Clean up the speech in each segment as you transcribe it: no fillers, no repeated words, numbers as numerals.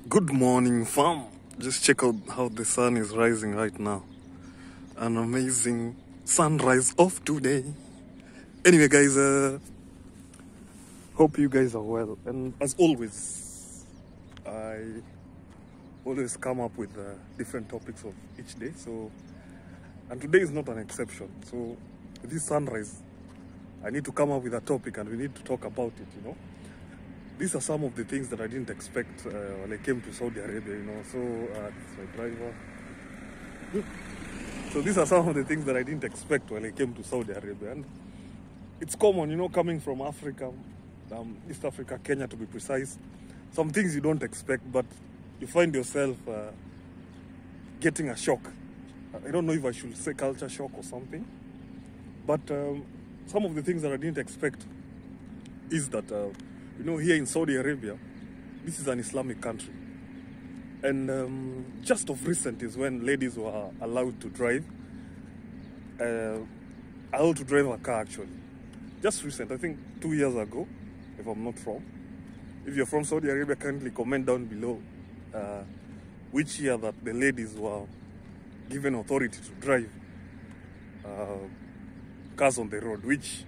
Good morning, fam. Just check out how the sun is rising right now. An amazing sunrise of today. Anyway, guys, hope you guys are well. And as always, I always come up with different topics of each day. And today is not an exception. So, with this sunrise, I need to come up with a topic and we need to talk about it, These are some of the things that I didn't expect when I came to Saudi Arabia, So, this is my driver. So these are some of the things that I didn't expect when I came to Saudi Arabia. And it's common, coming from Africa, East Africa, Kenya to be precise. Some things you don't expect, but you find yourself getting a shock. I don't know if I should say culture shock or something. But some of the things that I didn't expect is that... here in Saudi Arabia, this is an Islamic country. And just of recent is when ladies were allowed to drive. Allowed to drive a car, actually. Just recent, I think 2 years ago, if I'm not wrong. If you're from Saudi Arabia, kindly comment down below which year that the ladies were given authority to drive cars on the road, which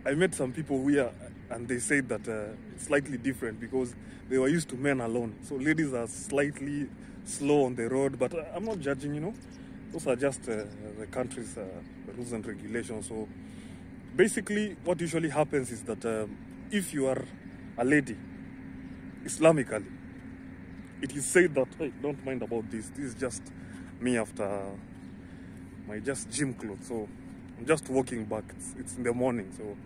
I met some people here and they said that it's slightly different because they were used to men alone. So ladies are slightly slow on the road, but I'm not judging, Those are just the country's rules and regulations. So basically what usually happens is that if you are a lady, Islamically, it is said that, hey, don't mind about this. This is just me after my just gym clothes. So I'm just walking back. It's in the morning, so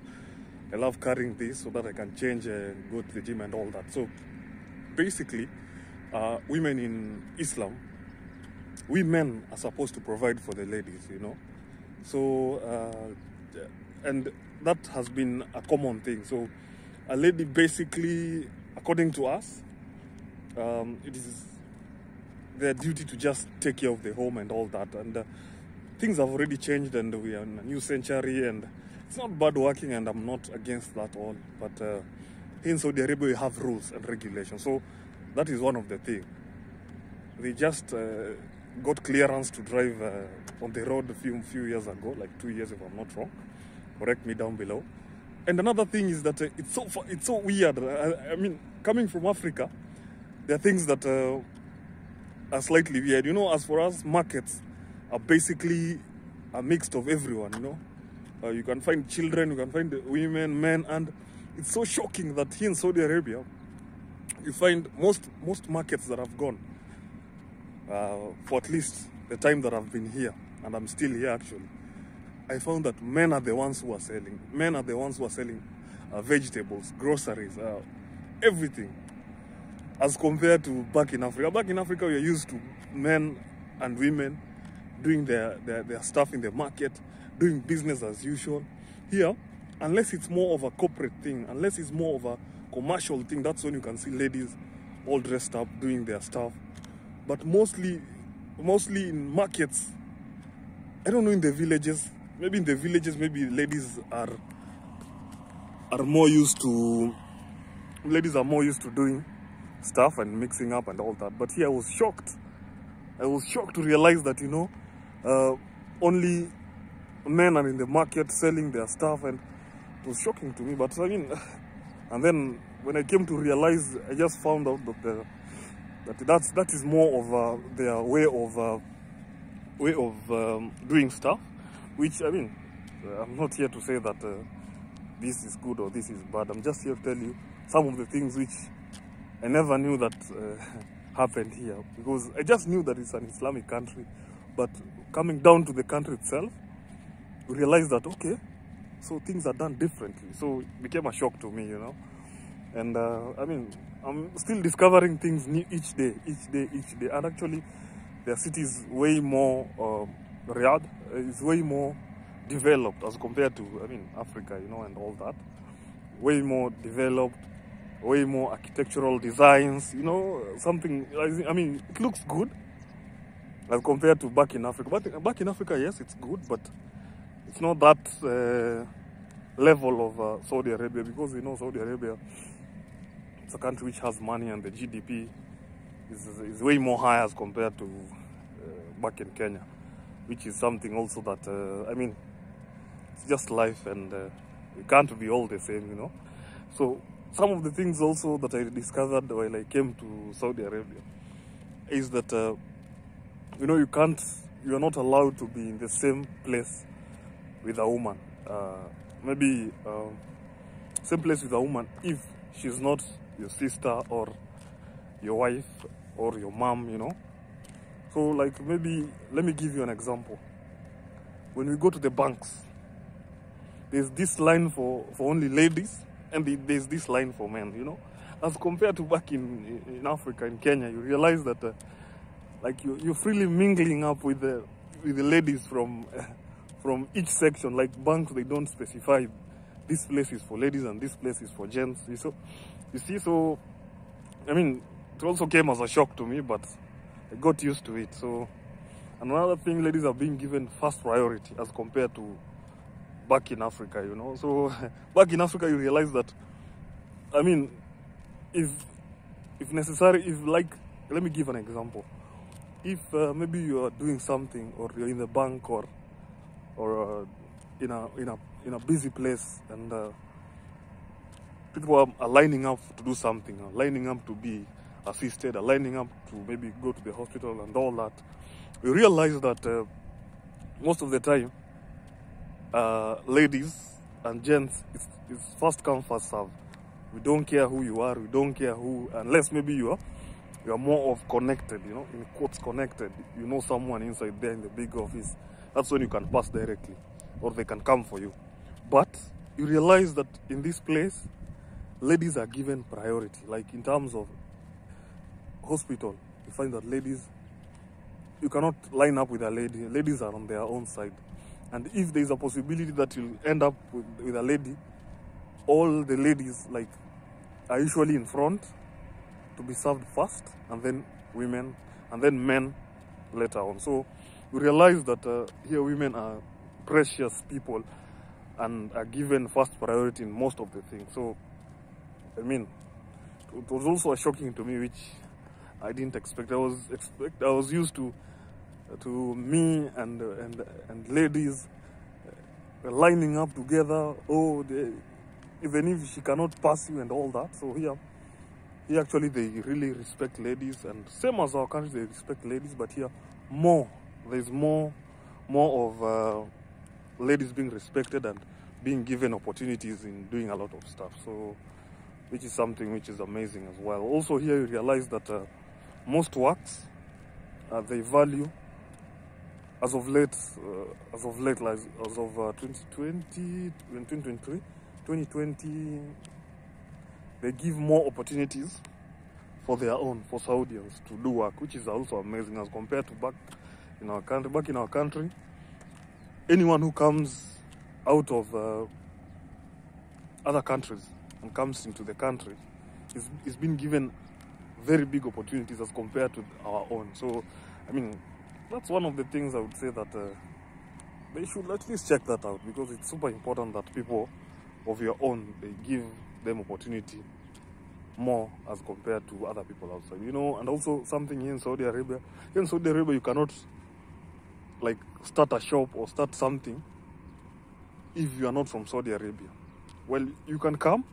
I love carrying this so that I can change and go to the gym and all that. So basically, women in Islam, we men are supposed to provide for the ladies, So, and that has been a common thing. So a lady basically, according to us, it is their duty to just take care of the home and all that. And things have already changed and we are in a new century and it's not bad working, and I'm not against that all. But here in Saudi Arabia, we have rules and regulations. So that is one of the things. They just got clearance to drive on the road a few years ago, like 2 years if I'm not wrong. Correct me down below. And another thing is that it's so weird. I mean, coming from Africa, there are things that are slightly weird. As for us, markets are basically a mix of everyone, You can find children, you can find women, men, and it's so shocking that here in Saudi Arabia, you find most markets that I've gone, for at least the time that I've been here, and I'm still here actually, I found that men are the ones who are selling. Men are the ones who are selling vegetables, groceries, everything, as compared to back in Africa. Back in Africa, we are used to men and women doing their stuff in the market, doing business as usual. Here, unless it's more of a corporate thing, unless it's more of a commercial thing, that's when you can see ladies all dressed up doing their stuff. But mostly in markets, I don't know, in the villages, maybe in the villages, maybe ladies are more used to doing stuff and mixing up and all that. But here I was shocked. I was shocked to realize that, only men are in the market selling their stuff, and it was shocking to me. But I mean, and then when I came to realize, I just found out that that is more of their way of doing stuff. Which, I mean, I'm not here to say that this is good or this is bad. I'm just here to tell you some of the things which I never knew that happened here, because I just knew that it's an Islamic country. But coming down to the country itself, we realized that, okay, so things are done differently. So it became a shock to me, And I mean, I'm still discovering things new each day. And actually, the city is way more, Riyadh is way more developed as compared to, Africa, and all that. Way more developed, way more architectural designs, something, it looks good as compared to back in Africa. But back in Africa, yes, it's good, but it's not that level of Saudi Arabia, because Saudi Arabia, it's a country which has money and the GDP is way more high as compared to back in Kenya, which is something also that, I mean, it's just life, and you can't be all the same, you know. So some of the things also that I discovered while I came to Saudi Arabia is that, you know, you're not allowed to be in the same place with a woman. Maybe same place with a woman if she's not your sister or your wife or your mom, you know. So like, maybe, let me give you an example. When we go to the banks, there's this line for only ladies, and there's this line for men, you know. As compared to back in Africa, in Kenya, you realize that like you're freely mingling up with the ladies from each section. Like banks, they don't specify this place is for ladies and this place is for gents. You see, so I mean, it also came as a shock to me, but I got used to it. So another thing, ladies are being given first priority as compared to back in Africa, you know. So back in Africa, you realize that, I mean, if necessary, if like, let me give an example. If maybe you are doing something, or you're in the bank, or in a busy place, and people are lining up to do something, lining up to be assisted, lining up to maybe go to the hospital and all that, we realize that most of the time, ladies and gents, it's first come, first serve. We don't care who you are, we don't care who, unless maybe you are more of connected, you know, in quotes connected. You know someone inside there in the big office. That's when you can pass directly, or they can come for you. But you realize that in this place, ladies are given priority. Like in terms of hospital, you find that ladies, you cannot line up with a lady. Ladies are on their own side. And if there is a possibility that you'll end up with a lady, all the ladies like are usually in front to be served first, and then women, and then men later on. So we realize that here women are precious people and are given first priority in most of the things. So I mean, it was also shocking to me, which I didn't expect. I was used to me and ladies lining up together. Oh, even if she cannot pass you and all that. So here actually they really respect ladies, and same as our country, they respect ladies, but here there's more of ladies being respected and being given opportunities in doing a lot of stuff. So which is something which is amazing as well. Also here you realize that most works they value as of late, like as of 2020, 2020, they give more opportunities for their own, for Saudians to do work, which is also amazing as compared to back in our country. Back in our country, anyone who comes out of other countries and comes into the country is being given very big opportunities as compared to our own. So, I mean, that's one of the things I would say that they should at least check that out, because it's super important that people of your own, they give them opportunity more as compared to other people outside, you know. And also something here in Saudi Arabia, you cannot like start a shop or start something if you are not from Saudi Arabia. Well, you can come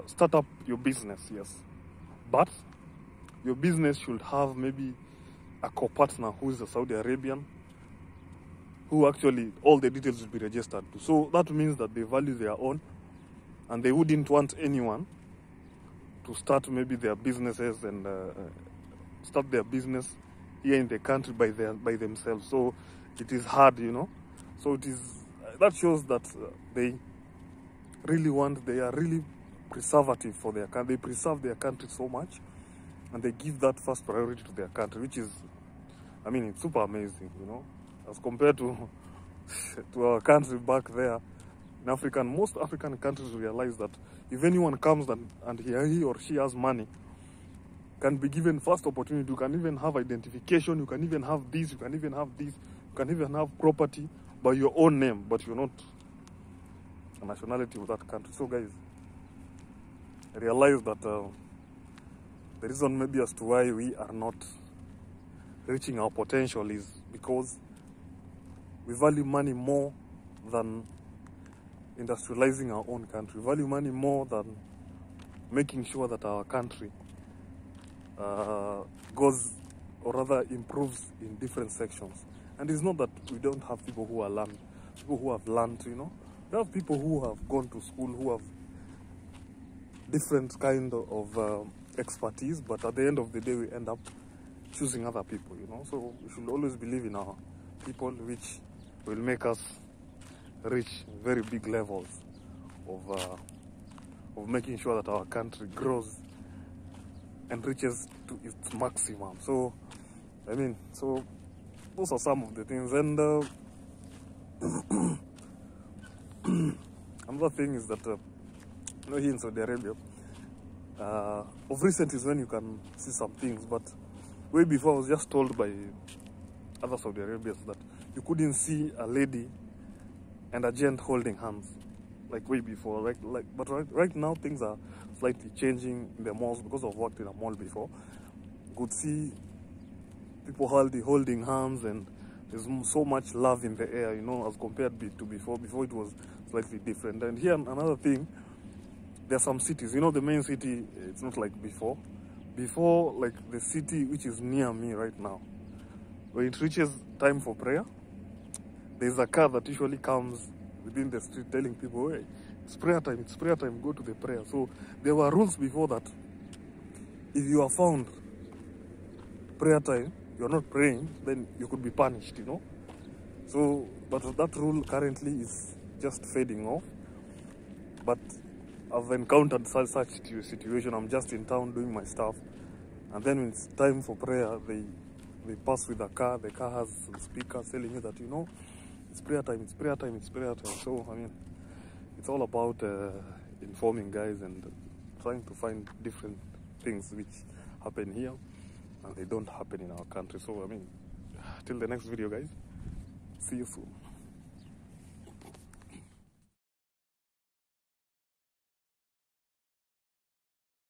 start up your business, yes, but your business should have maybe a co-partner who is a Saudi Arabian, who actually all the details will be registered to. So that means that they value their own, and they wouldn't want anyone to start maybe their businesses and start their business here in the country by themselves. So it is hard, you know. So it is, that shows that they are really preservative for their country. They preserve their country so much, and they give that first priority to their country, which is, I mean, it's super amazing, you know, as compared to our country back there in Africa. Most African countries realize that if anyone comes and he or she has money, can be given first opportunity. You can even have identification, you can even have this, you can even have this, you can even have property by your own name, but you're not a nationality of that country. So guys, I realize that The reason maybe as to why we are not reaching our potential is because we value money more than industrializing our own country. We value money more than making sure that our country goes, or rather improves in different sections. And it's not that we don't have people who are learned, people who have learned, you know. We have people who have gone to school, who have different kind of expertise, but at the end of the day, we end up choosing other people, you know. So we should always believe in our people, which will make us reach very big levels of making sure that our country grows and reaches to its maximum. So, I mean, so those are some of the things. And another thing is that, you know, here in Saudi Arabia, of recent is when you can see some things, but way before I was just told by other Saudi Arabians that you couldn't see a lady and a gent holding hands, like way before. But right now things are slightly changing in the malls because I've worked in a mall before. You could see people holding hands, and there's so much love in the air, you know, as compared to before. Before it was slightly different. And here another thing, there are some cities, you know, the main city, it's not like before. Before, like the city which is near me right now, when it reaches time for prayer, there's a car that usually comes within the street telling people, hey, it's prayer time, go to the prayer. So there were rules before that if you are found prayer time, you're not praying, then you could be punished, you know. So, but that rule currently is just fading off. But I've encountered such situation. I'm just in town doing my stuff, and then when it's time for prayer, they pass with a car. The car has some speakers telling you that, you know, it's prayer time, it's prayer time, it's prayer time. So, I mean, it's all about informing guys and trying to find different things which happen here and they don't happen in our country. So, I mean, till the next video, guys. See you soon.